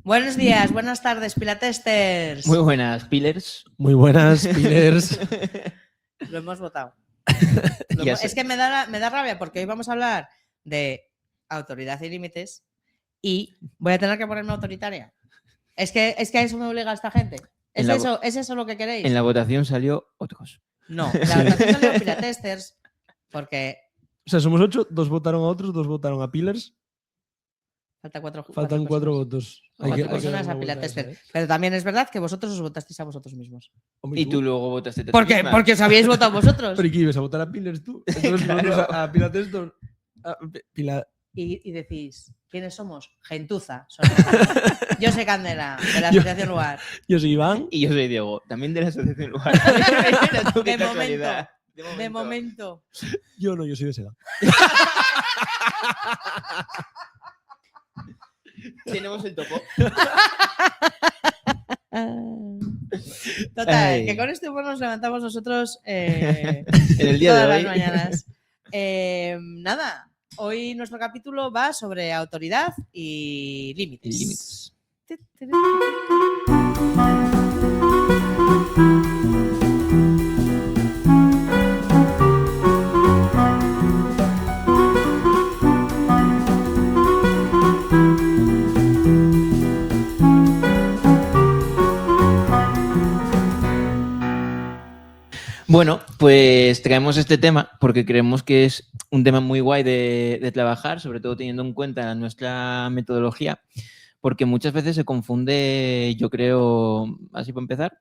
Buenos días, buenas tardes, Pilatesters. Muy buenas, Pillers. Muy buenas, Pillers. Lo hemos votado. Ya Es que me da rabia porque hoy vamos a hablar de autoridad y límites y voy a tener que ponerme autoritaria. Es que a eso me obliga esta gente. ¿Es eso lo que queréis? En la votación salió otros. No, en la votación salió Pilatesters porque... O sea, somos 8, 2 votaron a otros, 2 votaron a Pillers. Faltan 4 votos. Hay que personas a Pilatesters. Pero también es verdad que vosotros os votasteis a vosotros mismos. Y tú luego votaste a ti ¿Por qué? misma. Porque os habíais votado vosotros. ¿Pero y qué ibas a votar a Pillers tú? Entonces nosotros a Pilatesters. Y decís, ¿quiénes somos? Gentuza. Yo soy Candela, de la Asociación Lugar. Yo soy Iván. Y yo soy Diego, también de la Asociación Lugar. De momento. Yo no, yo soy de Seda. Tenemos el topo. Total, que con este humor nos levantamos nosotros en el día todas de hoy. las mañanas. Nada, hoy nuestro capítulo va sobre autoridad y límites. Bueno, pues traemos este tema porque creemos que es un tema muy guay de trabajar, sobre todo teniendo en cuenta nuestra metodología, porque muchas veces se confunde, yo creo, así para empezar,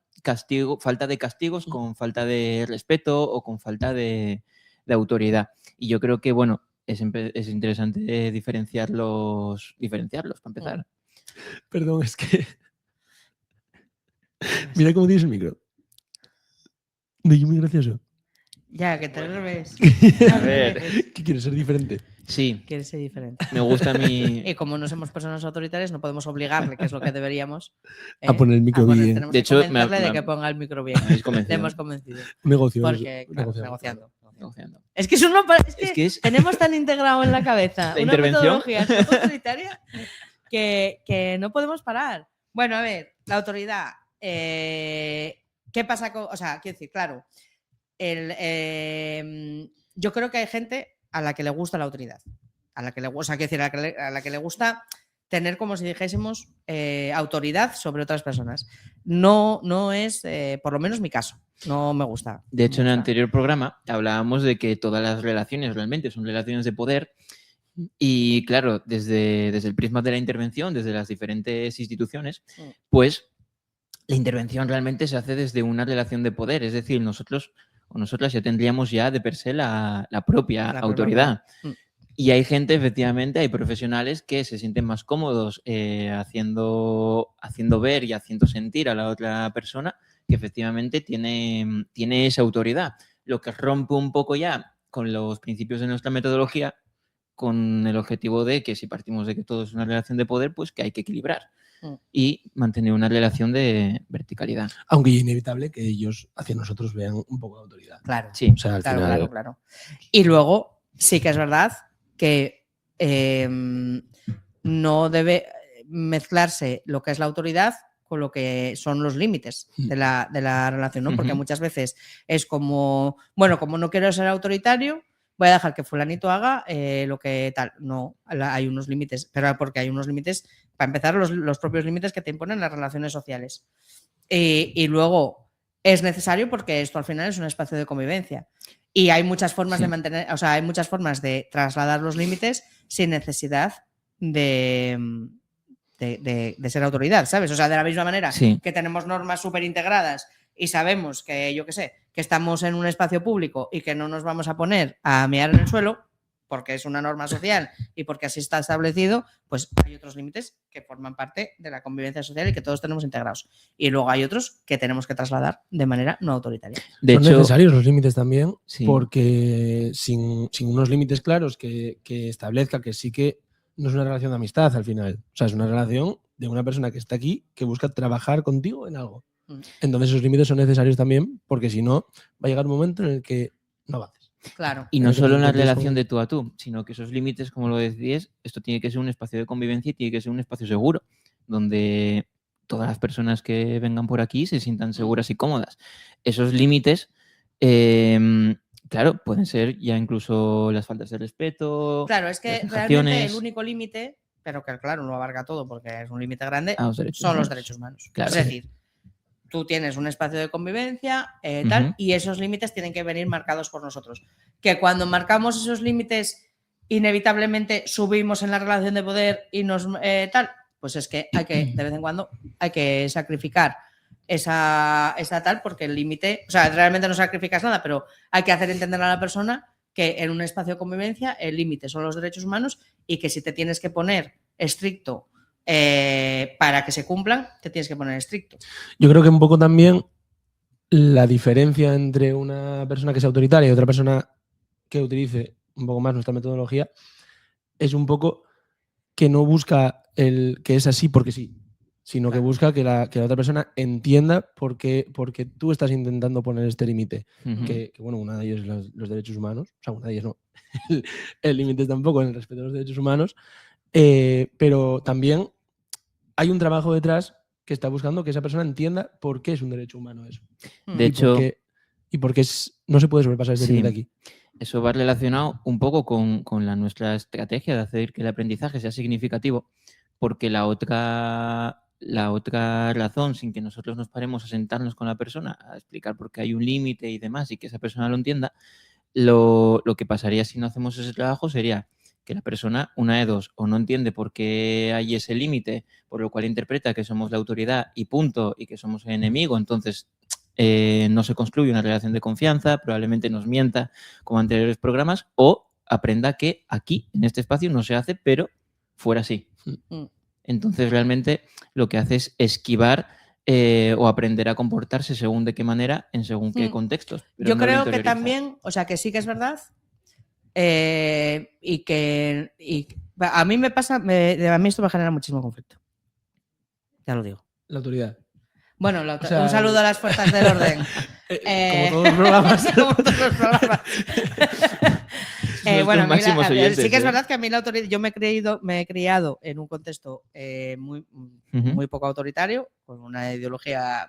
falta de castigos con falta de respeto o con falta de autoridad. Y yo creo que, bueno, es interesante diferenciarlos para empezar. Perdón, es que... Mira cómo tienes el micro. No, yo muy gracioso. Ya, que te revés. A ver. ¿Qué quieres ser diferente? Sí. Quieres ser diferente. Me gusta mi... Y como no somos personas autoritarias, no podemos obligarle, que es lo que deberíamos. A poner el micro bien. Tenemos de que hecho, convencerle de que ponga el micro bien. Le hemos convencido. Negocio. Porque, claro, negociando. Es que tenemos tan integrado en la cabeza una metodología autoritaria que no podemos parar. Bueno, a ver, la autoridad. ¿Qué pasa con...? O sea, quiero decir, claro, yo creo que hay gente a la que le gusta la autoridad. A la que le gusta tener, como si dijésemos, autoridad sobre otras personas. No es, por lo menos mi caso, no me gusta. De hecho, en el anterior programa hablábamos de que todas las relaciones realmente son relaciones de poder y, claro, desde el prisma de la intervención, desde las diferentes instituciones, pues la intervención realmente se hace desde una relación de poder. Es decir, nosotros o nosotras ya tendríamos ya de per se la propia autoridad. Y hay gente, efectivamente, hay profesionales que se sienten más cómodos haciendo ver y haciendo sentir a la otra persona que efectivamente tiene esa autoridad. Lo que rompe un poco ya con los principios de nuestra metodología, con el objetivo de que si partimos de que todo es una relación de poder, pues que hay que equilibrar y mantener una relación de verticalidad. Aunque es inevitable que ellos hacia nosotros vean un poco de autoridad. Claro, sí. O sea, al final... claro. Y luego sí que es verdad que no debe mezclarse lo que es la autoridad con lo que son los límites de la relación, ¿no? Porque muchas veces es como, bueno, como no quiero ser autoritario, voy a dejar que fulanito haga lo que tal. No, hay unos límites, pero porque hay unos límites, para empezar, los propios límites que te imponen las relaciones sociales. Y luego es necesario porque esto al final es un espacio de convivencia. Y hay muchas formas de mantener, o sea, hay muchas formas de trasladar los límites sin necesidad de ser autoridad, ¿sabes? O sea, de la misma manera que tenemos normas súper integradas y sabemos que, yo qué sé, que estamos en un espacio público y que no nos vamos a poner a mear en el suelo porque es una norma social y porque así está establecido, pues hay otros límites que forman parte de la convivencia social y que todos tenemos integrados. Y luego hay otros que tenemos que trasladar de manera no autoritaria. Son necesarios los límites también, porque sin unos límites claros que establezca que sí que no es una relación de amistad al final. O sea, es una relación de una persona que está aquí que busca trabajar contigo en algo. Entonces esos límites son necesarios también, porque si no, va a llegar un momento en el que no avances. Claro. Y no solo en la relación de tú a tú, sino que esos límites, como lo decías, esto tiene que ser un espacio de convivencia y tiene que ser un espacio seguro. donde todas las personas que vengan por aquí se sientan seguras y cómodas. Esos límites, claro, pueden ser ya incluso las faltas de respeto. Claro, es que realmente el único límite, pero que claro, no abarca todo porque es un límite grande, son los derechos humanos. Claro, es decir, tú tienes un espacio de convivencia, tal, y esos límites tienen que venir marcados por nosotros. Que cuando marcamos esos límites, inevitablemente subimos en la relación de poder y nos tal, pues es que hay que, de vez en cuando, hay que sacrificar esa tal, porque el límite, o sea, realmente no sacrificas nada, pero hay que hacer entender a la persona que en un espacio de convivencia el límite son los derechos humanos y que si te tienes que poner estricto para que se cumplan, te tienes que poner estricto. Yo creo que un poco también la diferencia entre una persona que sea autoritaria y otra persona que utilice un poco más nuestra metodología es un poco que no busca el que es así porque sí, sino que busca que la otra persona entienda por qué tú estás intentando poner este límite. Que bueno, una de ellos es los derechos humanos, o sea, una de ellas no, el límite está un poco en el respeto a los derechos humanos, pero también hay un trabajo detrás que está buscando que esa persona entienda por qué es un derecho humano eso. De hecho, y por qué no se puede sobrepasar ese límite aquí. Eso va relacionado un poco con nuestra estrategia de hacer que el aprendizaje sea significativo, porque la otra razón, sin que nosotros nos paremos a sentarnos con la persona, a explicar por qué hay un límite y demás, y que esa persona lo entienda, lo que pasaría si no hacemos ese trabajo sería que la persona, una de dos, o no entiende por qué hay ese límite, por lo cual interpreta que somos la autoridad y punto, y que somos el enemigo, entonces no se construye una relación de confianza, probablemente nos mienta como anteriores programas, o aprenda que aquí, en este espacio, no se hace, pero fuera sí. Entonces, realmente lo que hace es esquivar o aprender a comportarse según de qué manera, en según qué contextos. Yo creo que también, o sea, que sí que es verdad, y a mí me pasa, a mí esto me genera muchísimo conflicto. Ya lo digo. La autoridad. Bueno, o sea, un saludo a las fuerzas del orden. Como todos los programas. Como todos los programas. Bueno, sí que es verdad que a mí la autoridad, yo me he criado en un contexto muy poco autoritario, con una ideología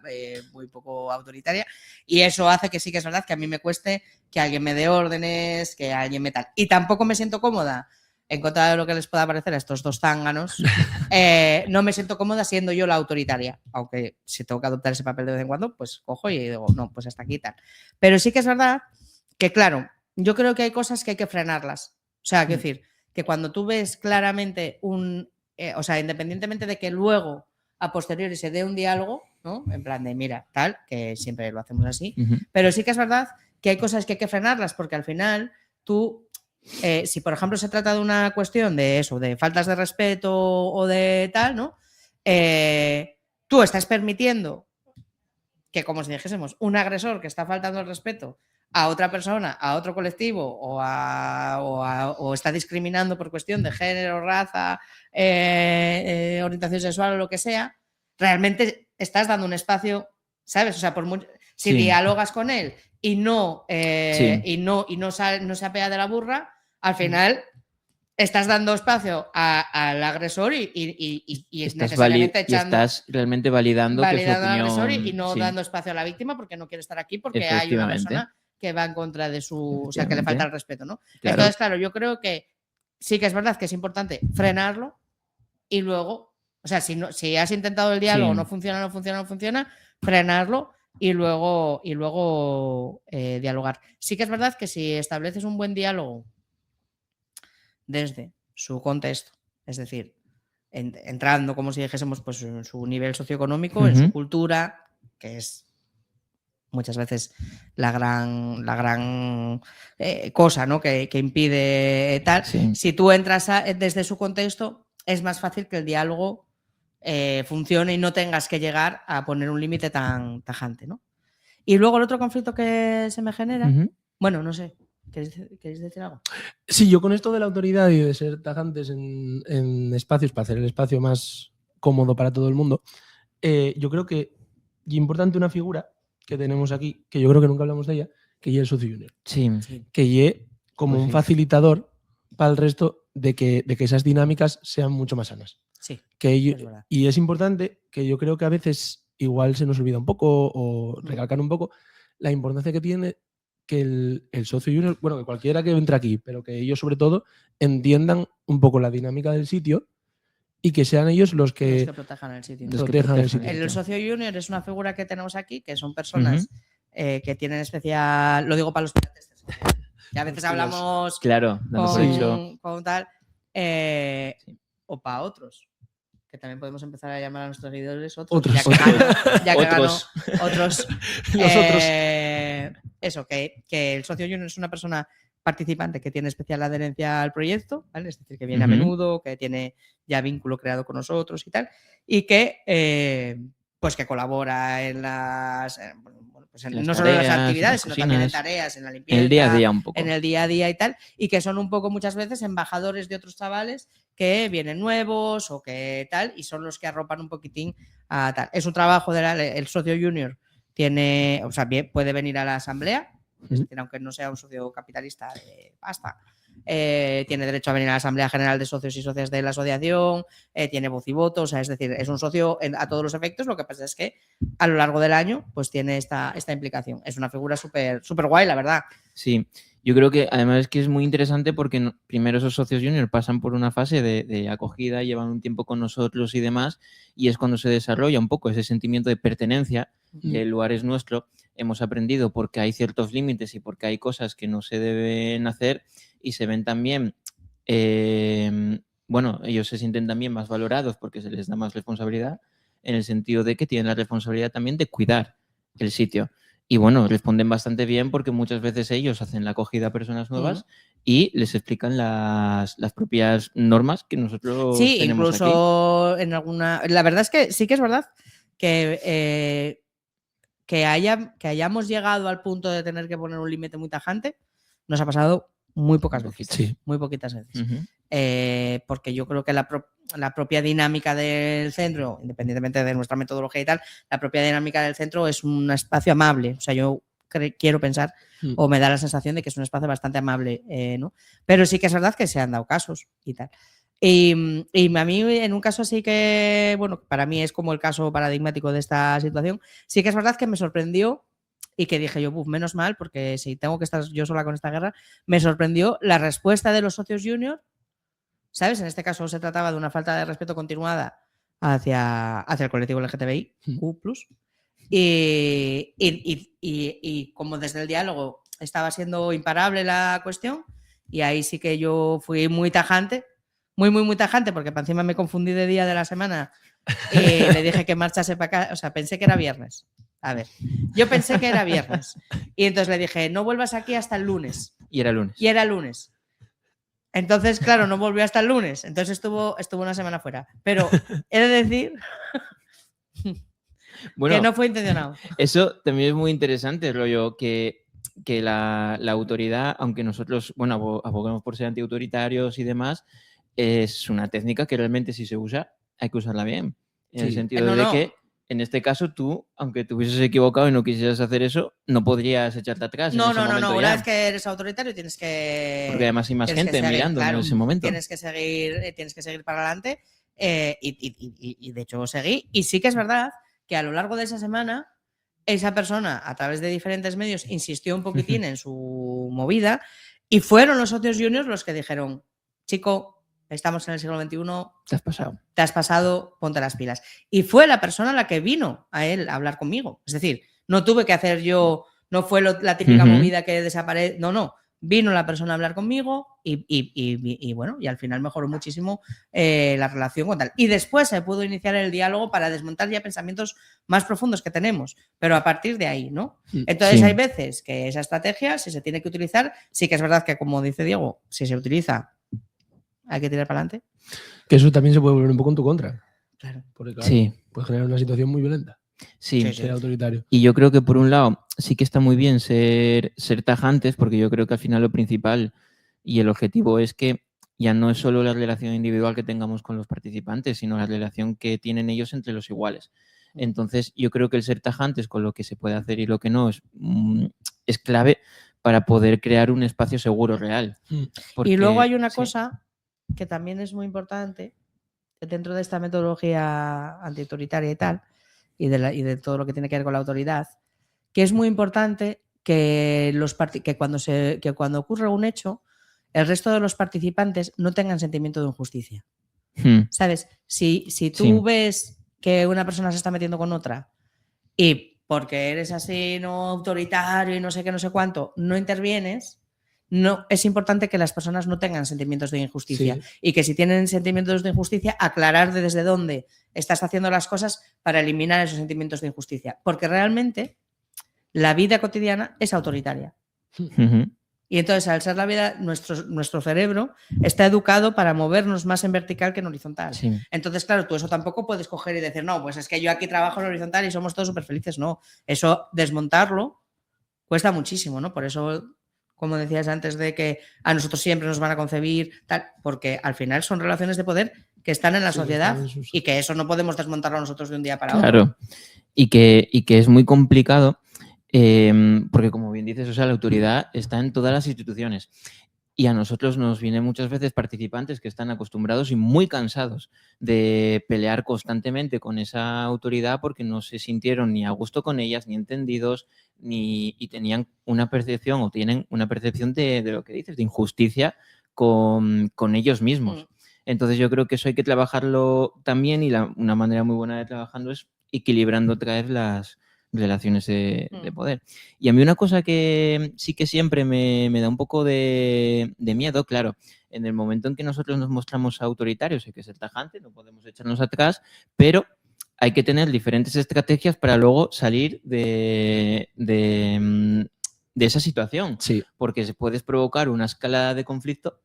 muy poco autoritaria, y eso hace que sí que es verdad que a mí me cueste que alguien me dé órdenes, que alguien me tal. Y tampoco me siento cómoda, en contra de lo que les pueda parecer a estos dos zánganos, no me siento cómoda siendo yo la autoritaria, aunque si tengo que adoptar ese papel de vez en cuando, pues cojo y digo, no, pues hasta aquí tal. Pero sí que es verdad que, claro, yo creo que hay cosas que hay que frenarlas. O sea, quiero decir, que cuando tú ves claramente o sea, independientemente de que luego, a posteriori, se dé un diálogo, ¿no? En plan de, mira, tal, que siempre lo hacemos así, pero sí que es verdad que hay cosas que hay que frenarlas, porque al final tú... si por ejemplo se trata de una cuestión de eso, de faltas de respeto o de tal, ¿no? Tú estás permitiendo que, como si dijésemos, un agresor que está faltando el respeto a otra persona, a otro colectivo o está discriminando por cuestión de género, raza, orientación sexual o lo que sea, realmente estás dando un espacio, ¿sabes? O sea, si dialogas con él y no se apea de la burra, al final estás dando espacio al agresor y necesariamente estás realmente validando que su opinión, al agresor y no dando espacio a la víctima porque no quiere estar aquí porque hay una persona que va en contra de su... O sea, que le falta el respeto, ¿no? Claro. Entonces, claro, yo creo que sí que es verdad que es importante frenarlo y luego, o sea, si has intentado el diálogo, no funciona, frenarlo y luego dialogar. Sí que es verdad que si estableces un buen diálogo desde su contexto, es decir, entrando, como si dijésemos, pues en su nivel socioeconómico, en su cultura, que es muchas veces la gran cosa, ¿no? que impide tal. Si tú entras desde su contexto, es más fácil que el diálogo funcione y no tengas que llegar a poner un límite tan tajante, ¿no? Y luego el otro conflicto que se me genera, bueno, no sé, ¿queréis decir algo? Sí, yo con esto de la autoridad y de ser tajantes en espacios para hacer el espacio más cómodo para todo el mundo, yo creo que es importante una figura que tenemos aquí, que yo creo que nunca hablamos de ella, que es el socio junior. Sí. Que es como un facilitador para el resto de que esas dinámicas sean mucho más sanas. Sí, y es importante que yo creo que a veces igual se nos olvida un poco o recalcar un poco la importancia que tiene que el socio junior, bueno, que cualquiera que entre aquí, pero que ellos sobre todo entiendan un poco la dinámica del sitio y que sean ellos los que protejan el sitio. El socio junior es una figura que tenemos aquí, que son personas que tienen especial, lo digo para los pilates, que a veces hablamos con tal, o para otros, que también podemos empezar a llamar a nuestros seguidores otros. Eso, que el socio junior es una persona participante que tiene especial adherencia al proyecto, ¿vale? Es decir, que viene a menudo, que tiene ya vínculo creado con nosotros y tal, y que pues que colabora en las no solo en las actividades, sino también en tareas, en la limpieza, en el día a día un poco. En el día a día y tal, y que son un poco muchas veces embajadores de otros chavales que vienen nuevos o que tal, y son los que arropan un poquitín a tal. Es un trabajo el socio junior tiene, o sea, puede venir a la asamblea, es decir, aunque no sea un socio capitalista de pasta, tiene derecho a venir a la Asamblea General de Socios y Socias de la asociación, tiene voz y voto, o sea, es decir, es un socio a todos los efectos. Lo que pasa es que a lo largo del año pues tiene esta implicación. Es una figura súper guay, la verdad. Sí, yo creo que además es que es muy interesante porque primero esos socios junior pasan por una fase de acogida, llevan un tiempo con nosotros y demás, y es cuando se desarrolla un poco ese sentimiento de pertenencia, que el lugar es nuestro. Hemos aprendido porque hay ciertos límites y porque hay cosas que no se deben hacer, y se ven también, ellos se sienten también más valorados porque se les da más responsabilidad, en el sentido de que tienen la responsabilidad también de cuidar el sitio. Y bueno, responden bastante bien porque muchas veces ellos hacen la acogida a personas nuevas y les explican las propias normas que nosotros tenemos incluso aquí. En alguna... La verdad es que sí que es verdad que hayamos llegado al punto de tener que poner un límite muy tajante, nos ha pasado muy pocas veces. Sí. Muy poquitas veces. Porque yo creo que la propia dinámica del centro, independientemente de nuestra metodología y tal, la propia dinámica del centro es un espacio amable. O sea, yo quiero pensar o me da la sensación de que es un espacio bastante amable, ¿no? Pero sí que es verdad que se han dado casos y tal. Y a mí, en un caso así que, bueno, para mí es como el caso paradigmático de esta situación, sí que es verdad que me sorprendió y que dije yo, menos mal, porque si tengo que estar yo sola con esta guerra, me sorprendió la respuesta de los socios junior, ¿sabes? En este caso se trataba de una falta de respeto continuada hacia el colectivo LGTBIQ+. Y como desde el diálogo estaba siendo imparable la cuestión, y ahí sí que yo fui muy tajante, muy tajante, porque para encima me confundí de día de la semana y le dije que marchase para acá, o sea, pensé que era viernes. A ver, yo pensé que era viernes y entonces le dije, no vuelvas aquí hasta el lunes. Y era lunes. Y era lunes. Entonces, claro, no volvió hasta el lunes, entonces estuvo una semana fuera. Pero he de decir que no fue intencionado. Eso también es muy interesante, rollo, que la autoridad, aunque nosotros, abogamos por ser antiautoritarios y demás, es una técnica que realmente si se usa, hay que usarla bien. En el sentido de que, en este caso, tú, aunque te hubieses equivocado y no quisieras hacer eso, no podrías echarte atrás. No. Una vez que eres autoritario tienes que... Porque además hay más gente mirando en ese momento. Tienes que seguir para adelante y de hecho seguí. Y sí que es verdad que a lo largo de esa semana esa persona, a través de diferentes medios, insistió un poquitín en su movida y fueron los socios juniors los que dijeron, chico, estamos en el siglo XXI, te has pasado, ponte las pilas. Y fue la persona la que vino a él a hablar conmigo. Es decir, no tuve que hacer yo, no fue la típica movida que desaparece, no. Vino la persona a hablar conmigo y bueno, y al final mejoró muchísimo la relación con tal. Y después se pudo iniciar el diálogo para desmontar ya pensamientos más profundos que tenemos, pero a partir de ahí, ¿no? Entonces hay veces que esa estrategia, si se tiene que utilizar, sí que es verdad que, como dice Diego, si se utiliza, hay que tirar para adelante. Que eso también se puede volver un poco en tu contra. Claro. Porque claro, puede generar una situación muy violenta. Ser autoritario. Y yo creo que por un lado sí que está muy bien ser tajantes, porque yo creo que al final lo principal y el objetivo es que ya no es solo la relación individual que tengamos con los participantes, sino la relación que tienen ellos entre los iguales. Entonces yo creo que el ser tajantes con lo que se puede hacer y lo que no es clave para poder crear un espacio seguro real. Porque, y luego hay una cosa que también es muy importante, dentro de esta metodología antiautoritaria y tal, y de todo lo que tiene que ver con la autoridad, que es muy importante que cuando ocurre un hecho, el resto de los participantes no tengan sentimiento de injusticia. ¿Sabes? Si tú ves que una persona se está metiendo con otra y porque eres así, no autoritario y no sé qué, no sé cuánto, no intervienes, no, es importante que las personas no tengan sentimientos de injusticia y que si tienen sentimientos de injusticia, aclarar desde dónde estás haciendo las cosas para eliminar esos sentimientos de injusticia. Porque realmente la vida cotidiana es autoritaria. Y entonces, al ser la vida, nuestro cerebro está educado para movernos más en vertical que en horizontal. Sí. Entonces, claro, tú eso tampoco puedes coger y decir, no, pues es que yo aquí trabajo en horizontal y somos todos súper felices. No, eso desmontarlo cuesta muchísimo, ¿no? Por eso, como decías antes, de que a nosotros siempre nos van a concebir, tal, porque al final son relaciones de poder que están en la sociedad y que eso no podemos desmontarlo nosotros de un día para otro. Claro, y que es muy complicado. Porque como bien dices, o sea, la autoridad está en todas las instituciones y a nosotros nos vienen muchas veces participantes que están acostumbrados y muy cansados de pelear constantemente con esa autoridad porque no se sintieron ni a gusto con ellas, ni entendidos, y tenían una percepción o tienen una percepción de lo que dices, de injusticia con ellos mismos. Entonces yo creo que eso hay que trabajarlo también y una manera muy buena de trabajarlo es equilibrando otra vez las relaciones de poder. Y a mí una cosa que sí que siempre me da un poco de miedo, claro, en el momento en que nosotros nos mostramos autoritarios hay que ser tajante, no podemos echarnos atrás, pero hay que tener diferentes estrategias para luego salir de esa situación. Sí. Porque se puede provocar una escalada de conflicto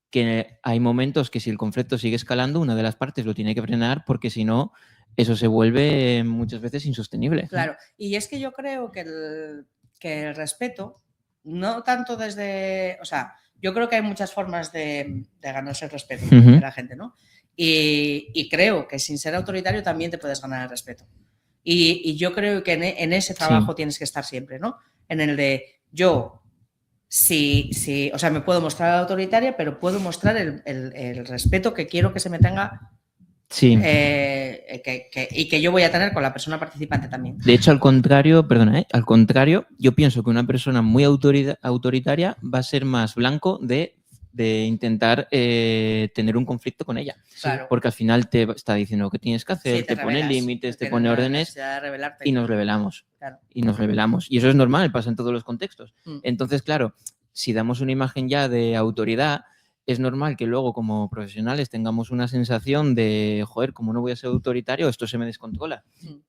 que hay momentos que si el conflicto sigue escalando, una de las partes lo tiene que frenar porque si no, eso se vuelve muchas veces insostenible. Claro, y es que yo creo que el respeto, no tanto desde... O sea, yo creo que hay muchas formas de ganarse el respeto de la gente, ¿no? Y creo que sin ser autoritario también te puedes ganar el respeto. Y yo creo que en ese trabajo tienes que estar siempre, ¿no? En el de yo... Sí, o sea, me puedo mostrar autoritaria, pero puedo mostrar el respeto que quiero que se me tenga Sí. Y que yo voy a tener con la persona participante también. De hecho, al contrario, yo pienso que una persona muy autoritaria va a ser más blanco de intentar tener un conflicto con ella. Claro. Porque al final te está diciendo lo que tienes que hacer, te pone límites, te pone órdenes y nos rebelamos. Claro. Y nos rebelamos. Y eso es normal, pasa en todos los contextos. Entonces, claro, si damos una imagen ya de autoridad, es normal que luego como profesionales tengamos una sensación de, joder, como no voy a ser autoritario, esto se me descontrola.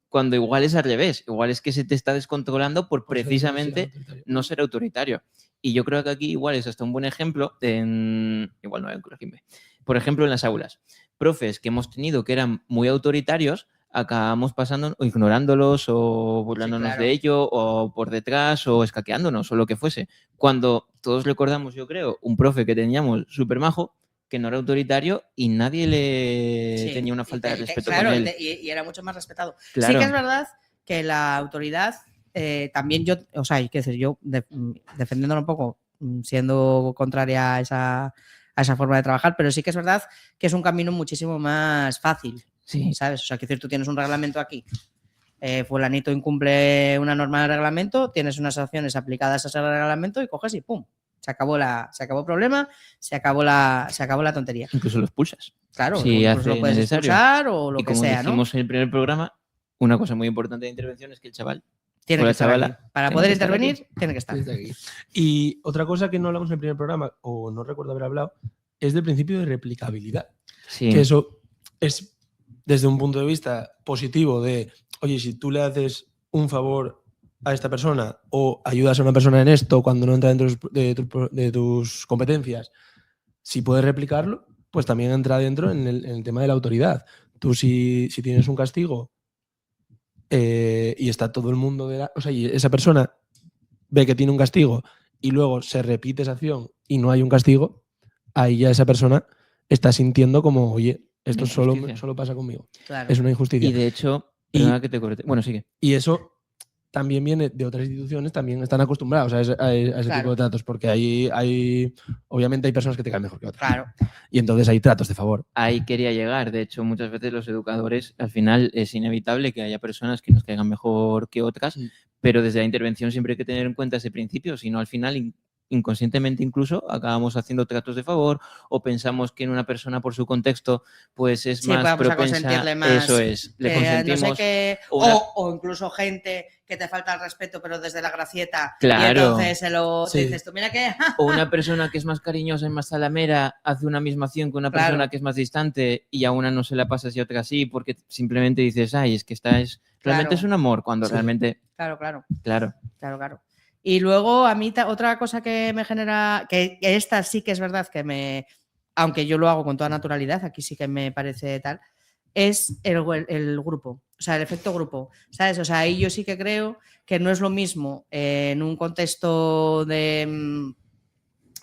Cuando igual es al revés, igual es que se te está descontrolando por precisamente no ser autoritario. Y yo creo que aquí igual es hasta un buen ejemplo, igual no hay un colegio, por ejemplo, en las aulas. Profes que hemos tenido que eran muy autoritarios, acabamos pasando o ignorándolos o burlándonos de ello o por detrás o escaqueándonos o lo que fuese. Cuando todos recordamos, yo creo, un profe que teníamos súper majo, que no era autoritario y nadie le tenía una falta de respeto con él. Y era mucho más respetado. Claro. Sí que es verdad que la autoridad también yo, o sea, hay que decir, yo defendiéndolo un poco, siendo contraria a esa forma de trabajar, pero sí que es verdad que es un camino muchísimo más fácil. Sí. ¿Sabes? O sea, que decir, tú tienes un reglamento aquí, fulanito incumple una norma de reglamento, tienes unas acciones aplicadas a ese reglamento y coges y ¡pum! Se acabó el problema, se acabó la tontería. Incluso lo expulsas. Claro, si incluso lo puedes expulsar o lo que sea, ¿no? Como dijimos en el primer programa, una cosa muy importante de intervención es que el chaval tiene que estar aquí. Para poder intervenir, tiene que estar aquí. Y otra cosa que no hablamos en el primer programa, o no recuerdo haber hablado, es del principio de replicabilidad. Sí. Que eso es desde un punto de vista positivo de, oye, si tú le haces un favor a esta persona o ayudas a una persona en esto cuando no entra dentro de tus competencias, si puedes replicarlo, pues también entra dentro en el tema de la autoridad. Tú si tienes un castigo y está todo el mundo o sea, y esa persona ve que tiene un castigo y luego se repite esa acción y no hay un castigo, ahí ya esa persona está sintiendo como, oye, esto solo pasa conmigo. Claro. Es una injusticia. Y de hecho, perdona que te corte. Bueno, sigue. Y eso también viene de otras instituciones, también están acostumbrados a ese tipo de tratos, porque obviamente hay personas que te caen mejor que otras. Claro. Y entonces hay tratos de favor. Ahí quería llegar. De hecho, muchas veces los educadores, al final es inevitable que haya personas que nos caigan mejor que otras, pero desde la intervención siempre hay que tener en cuenta ese principio, si no al final inconscientemente incluso acabamos haciendo tratos de favor o pensamos que en una persona por su contexto pues es más propensa, más, eso es, le consentimos, no sé qué, o incluso gente que te falta el respeto pero desde la gracieta, claro, y entonces te dices tú, mira que o una persona que es más cariñosa y más salamera hace una misma acción que una persona que es más distante y a una no se la pasa y a otra sí, porque simplemente dices, ay, es que realmente es un amor, cuando realmente claro. Y luego a mí otra cosa que me genera, que esta sí que es verdad que aunque yo lo hago con toda naturalidad, aquí sí que me parece tal, es el grupo, o sea, el efecto grupo, ¿sabes? O sea, ahí yo sí que creo que no es lo mismo en un contexto de,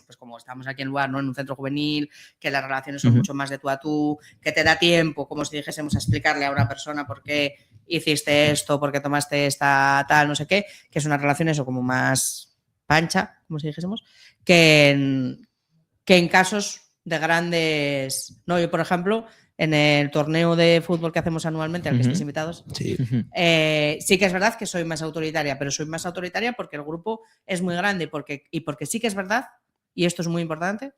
pues como estamos aquí en lugar, ¿no? En un centro juvenil, que las relaciones son mucho más de tú a tú, que te da tiempo, como si dijésemos, a explicarle a una persona por qué hiciste esto, por qué tomaste esta tal, no sé qué, que es una relación eso como más pancha, como si dijésemos, que en casos de grandes... No, yo, por ejemplo, en el torneo de fútbol que hacemos anualmente, al que estáis invitados, sí que es verdad que soy más autoritaria, pero soy más autoritaria porque el grupo es muy grande y porque sí que es verdad, y esto es muy importante,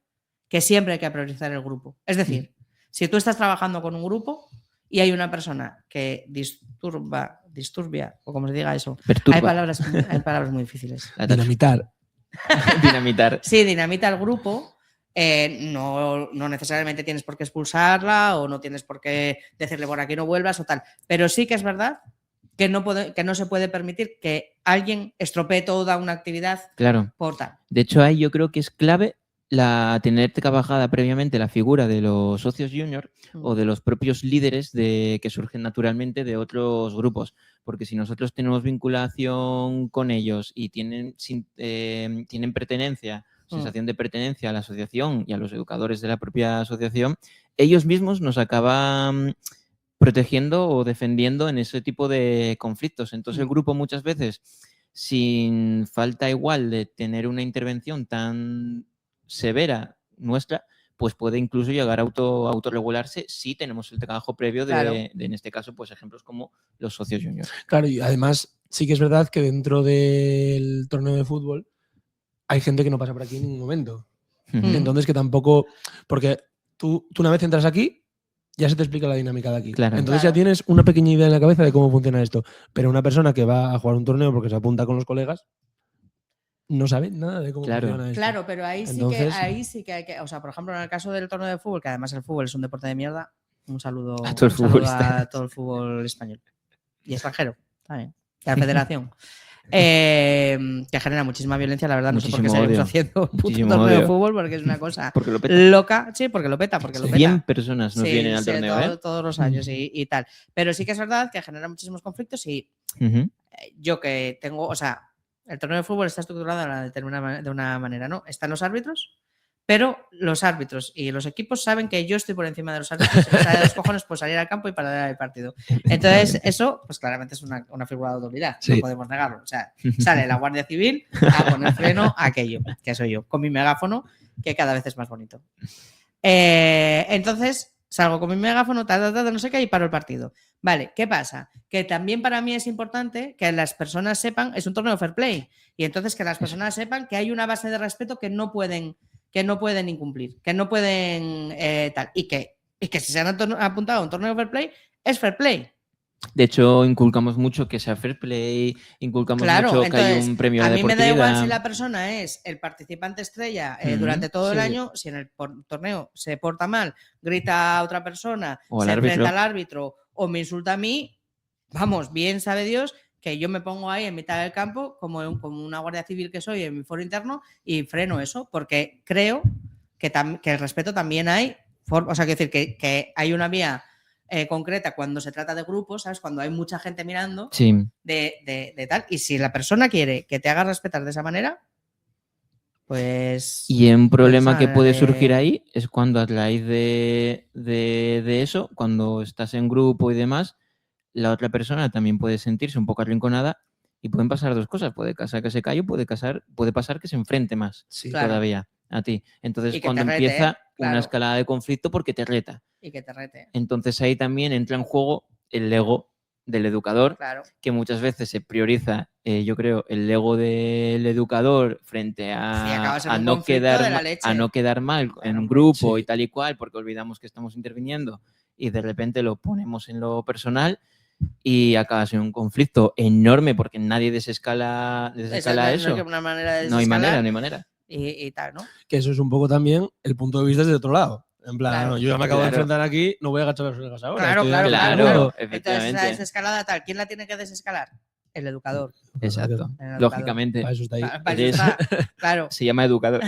que siempre hay que priorizar el grupo. Es decir, si tú estás trabajando con un grupo y hay una persona que disturbia, o como se diga eso, hay palabras muy difíciles. Dinamitar. Sí, dinamita el grupo. No necesariamente tienes por qué expulsarla o no tienes por qué decirle por aquí no vuelvas o tal, pero sí que es verdad que no se puede permitir que alguien estropee toda una actividad por tal. De hecho, ahí yo creo que es clave tener trabajada previamente la figura de los socios junior o de los propios líderes que surgen naturalmente de otros grupos, porque si nosotros tenemos vinculación con ellos y tienen pertenencia, sensación de pertenencia a la asociación y a los educadores de la propia asociación, ellos mismos nos acaban protegiendo o defendiendo en ese tipo de conflictos. Entonces el grupo muchas veces, sin falta igual de tener una intervención tan severa nuestra, pues puede incluso llegar a autorregularse si tenemos el trabajo previo de en este caso, pues ejemplos como los socios juniors. Claro, y además sí que es verdad que dentro del torneo de fútbol hay gente que no pasa por aquí en ningún momento. Entonces que tampoco... Porque tú una vez entras aquí, ya se te explica la dinámica de aquí. Entonces ya tienes una pequeña idea en la cabeza de cómo funciona esto. Pero una persona que va a jugar un torneo porque se apunta con los colegas no sabe nada de cómo funciona esto. Claro, pero ahí sí que hay que... O sea, por ejemplo, en el caso del torneo de fútbol, que además el fútbol es un deporte de mierda, un saludo a todo el fútbol español. Y extranjero, también. Y a la federación. Que genera muchísima violencia, la verdad. Muchísimo no sé por qué seguimos haciendo puto torneo de fútbol, porque es una cosa loca. Sí, porque lo peta. 100 personas nos vienen al torneo, todos los años y tal. Pero sí que es verdad que genera muchísimos conflictos y yo que tengo, o sea, el torneo de fútbol está estructurado de una manera, ¿no? Están los árbitros, pero los árbitros y los equipos saben que yo estoy por encima de los árbitros y me sale de los cojones pues salir al campo y parar el partido. Entonces, eso, pues claramente es una figura de autoridad, no podemos negarlo. O sea, sale la Guardia Civil a poner freno a aquello, que soy yo, con mi megáfono, que cada vez es más bonito. Entonces, salgo con mi megáfono, no sé qué, y paro el partido. Vale, ¿qué pasa? Que también para mí es importante que las personas sepan, es un torneo fair play, y entonces que las personas sepan que hay una base de respeto que no pueden incumplir, que no pueden tal, y que si se han apuntado a un torneo fair play, es fair play. De hecho, inculcamos mucho que sea fair play, inculcamos mucho que hay un premio de deportividad. A mí me da igual si la persona es el participante estrella durante todo el año, si en el torneo se porta mal, grita a otra persona, se enfrenta al árbitro o me insulta a mí, vamos, bien sabe Dios que yo me pongo ahí en mitad del campo como una guardia civil que soy en mi foro interno y freno eso, porque creo que el respeto también hay, o sea, quiero decir que hay una vía concreta cuando se trata de grupos, ¿sabes? Cuando hay mucha gente mirando de tal. Y si la persona quiere que te haga respetar de esa manera, pues... Y un problema que puede surgir ahí es cuando a raíz de eso, cuando estás en grupo y demás, la otra persona también puede sentirse un poco arrinconada Y pueden pasar dos cosas. Puede pasar que se calle, puede pasar que se enfrente más todavía a ti. Entonces, cuando empieza una escalada de conflicto, porque te reta. Y que te rete. Entonces, ahí también entra en juego el ego del educador, que muchas veces se prioriza, yo creo, el ego del educador frente a no quedar mal en un grupo y tal y cual, porque olvidamos que estamos interviniendo y de repente lo ponemos en lo personal y acabas en un conflicto enorme porque nadie desescala eso. No hay manera. Y tal, ¿no? Que eso es un poco también el punto de vista desde otro lado. En plan, no, yo ya me acabo de enfrentar aquí, no voy a agachar las orejas ahora. Claro. Entonces, esa desescalada tal, ¿quién la tiene que desescalar? El educador. Exacto. Lógicamente. Para eso está ahí. Claro. Se llama educador.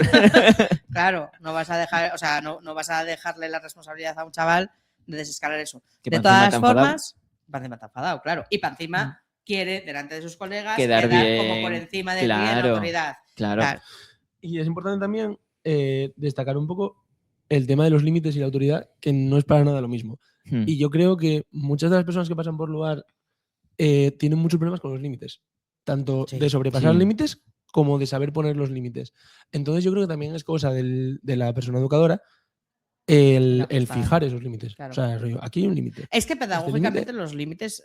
Claro, no vas a dejar, o sea, no vas a dejarle la responsabilidad a un chaval de desescalar eso. Que de todas formas, para encima está enfadado, claro. Y para encima quiere, delante de sus colegas, quedar bien, como por encima de la autoridad. Claro. Y es importante también destacar un poco el tema de los límites y la autoridad, que no es para nada lo mismo. Y yo creo que muchas de las personas que pasan por lugar tienen muchos problemas con los límites. Tanto de sobrepasar límites como de saber poner los límites. Entonces yo creo que también es cosa de la persona educadora el fijar esos límites. Claro. O sea, aquí hay un límite. Es que pedagógicamente los límites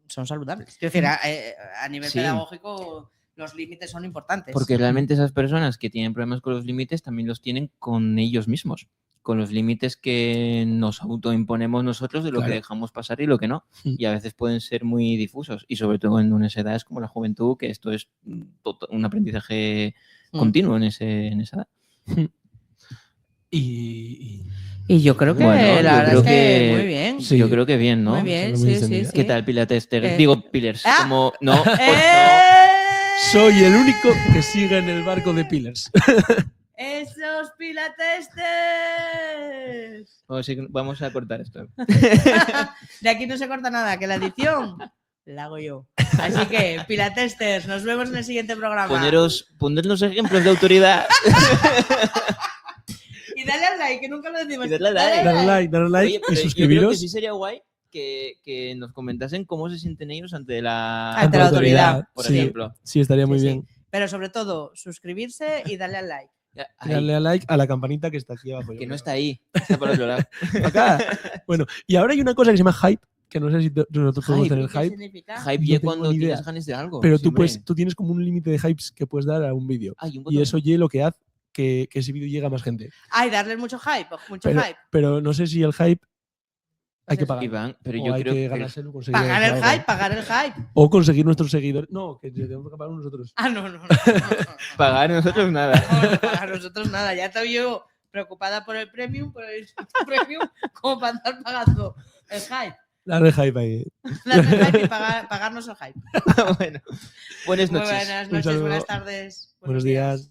son saludables. Quiero decir, a nivel pedagógico los límites son importantes. Porque realmente esas personas que tienen problemas con los límites también los tienen con ellos mismos, con los límites que nos autoimponemos nosotros de lo que dejamos pasar y lo que no. Y a veces pueden ser muy difusos y sobre todo en unas edades como la juventud, que esto es un aprendizaje continuo en esa edad. Y yo creo que la verdad es que muy bien. Sí. Yo creo que bien, ¿no? Muy bien, sí. ¿Qué tal, Pilatester? Digo, Pillars. Como, no, soy el único que sigue en el barco de Pillars. ¡Esos Pilatesters! Vamos a cortar esto. De aquí no se corta nada, que la edición la hago yo. Así que, Pilatesters, nos vemos en el siguiente programa. Ponernos ejemplos de autoridad. Y dale al like, que nunca lo decimos. Dale like. Oye, y suscribiros. Yo creo que sí sería guay que nos comentasen cómo se sienten ellos ante la autoridad, por ejemplo. Sí, estaría muy bien. Pero sobre todo, suscribirse y darle al like. Darle al like, a la campanita que está aquí abajo. Que no está ahí, está por otro lado. Acá. Bueno, y ahora hay una cosa que se llama hype, que no sé si nosotros podemos tener hype. ¿Qué significa? Hype ya cuando tienes ganas de algo. Pero tú tienes como un límite de hypes que puedes dar a un vídeo. Y eso ya lo que hace que ese vídeo llegue a más gente. Darle mucho hype, Pero no sé si el hype hay que pagar. Iván, pero yo hay creo que ganárselo, pagar el hype. O conseguir nuestros seguidores. No, que tenemos que pagar nosotros. No. Pagar nosotros nada. No, pagar nosotros nada. Ya estoy yo preocupada por el premium, como para andar pagando el hype. Darle hype ahí. Darle hype y pagarnos el hype. Bueno, buenas noches. Buenas noches, buenas tardes. Buenos días.